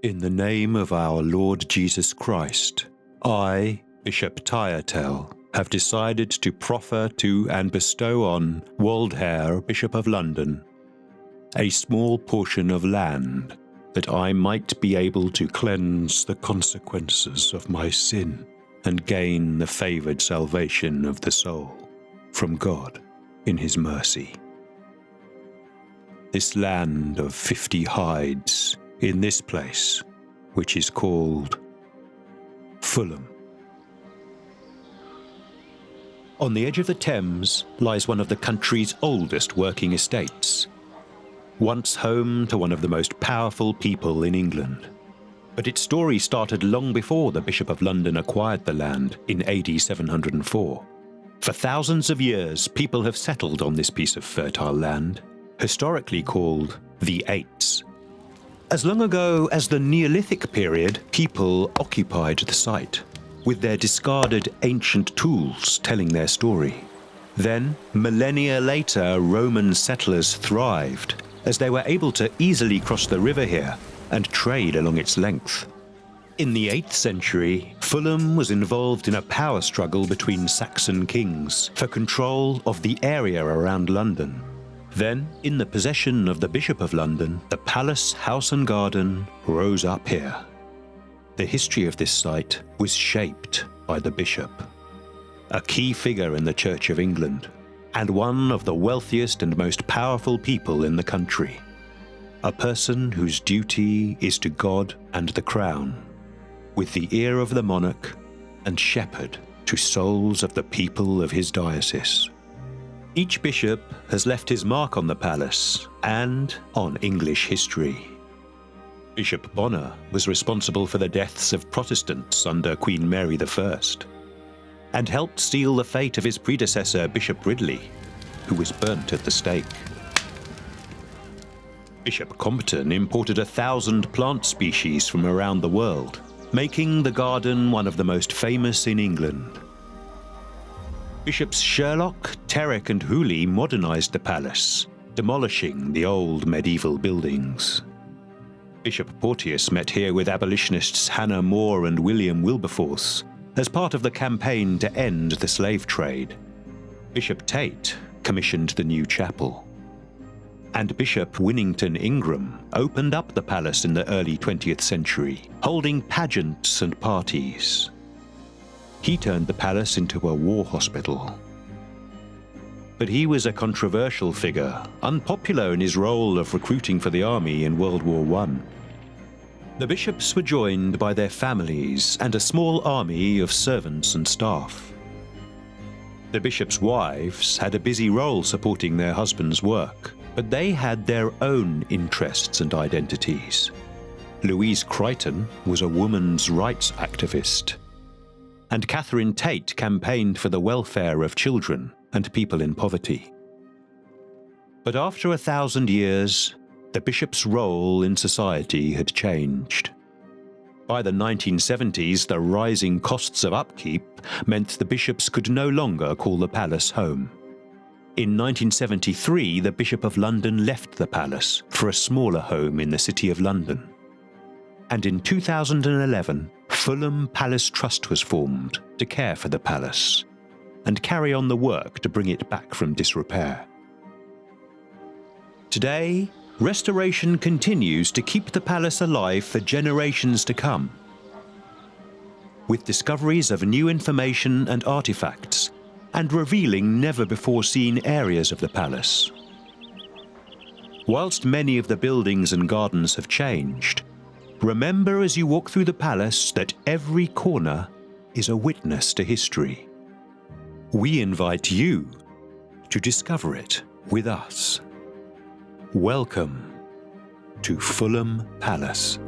In the name of our Lord Jesus Christ, I, Bishop Tyatel, have decided to proffer to and bestow on Waldhair, Bishop of London, a small portion of land that I might be able to cleanse the consequences of my sin and gain the favoured salvation of the soul from God in his mercy. This land of 50 hides in this place, which is called Fulham. On the edge of the Thames lies one of the country's oldest working estates, once home to one of the most powerful people in England. But its story started long before the Bishop of London acquired the land in AD 704. For thousands of years, people have settled on this piece of fertile land, historically called the Eights. As long ago as the Neolithic period, people occupied the site, with their discarded ancient tools telling their story. Then, millennia later, Roman settlers thrived, as they were able to easily cross the river here and trade along its length. In the 8th century, Fulham was involved in a power struggle between Saxon kings for control of the area around London. Then, in the possession of the Bishop of London, the palace, house and garden rose up here. The history of this site was shaped by the bishop, a key figure in the Church of England, and one of the wealthiest and most powerful people in the country. A person whose duty is to God and the crown, with the ear of the monarch and shepherd to souls of the people of his diocese. Each bishop has left his mark on the palace and on English history. Bishop Bonner was responsible for the deaths of Protestants under Queen Mary I, and helped seal the fate of his predecessor, Bishop Ridley, who was burnt at the stake. Bishop Compton imported 1,000 plant species from around the world, making the garden one of the most famous in England. Bishops Sherlock, Terrick and Hooley modernized the palace, demolishing the old medieval buildings. Bishop Porteous met here with abolitionists Hannah More and William Wilberforce as part of the campaign to end the slave trade. Bishop Tate commissioned the new chapel. And Bishop Winnington Ingram opened up the palace in the early 20th century, holding pageants and parties. He turned the palace into a war hospital. But he was a controversial figure, unpopular in his role of recruiting for the army in World War I. The bishops were joined by their families and a small army of servants and staff. The bishops' wives had a busy role supporting their husbands' work, but they had their own interests and identities. Louise Crichton was a women's rights activist, and Catherine Tate campaigned for the welfare of children and people in poverty. But after 1,000 years, the bishop's role in society had changed. By the 1970s, the rising costs of upkeep meant the bishops could no longer call the palace home. In 1973, the Bishop of London left the palace for a smaller home in the City of London. And in 2011, Fulham Palace Trust was formed to care for the palace and carry on the work to bring it back from disrepair. Today, restoration continues to keep the palace alive for generations to come, with discoveries of new information and artifacts, and revealing never-before-seen areas of the palace. Whilst many of the buildings and gardens have changed, remember as you walk through the palace that every corner is a witness to history. We invite you to discover it with us. Welcome to Fulham Palace.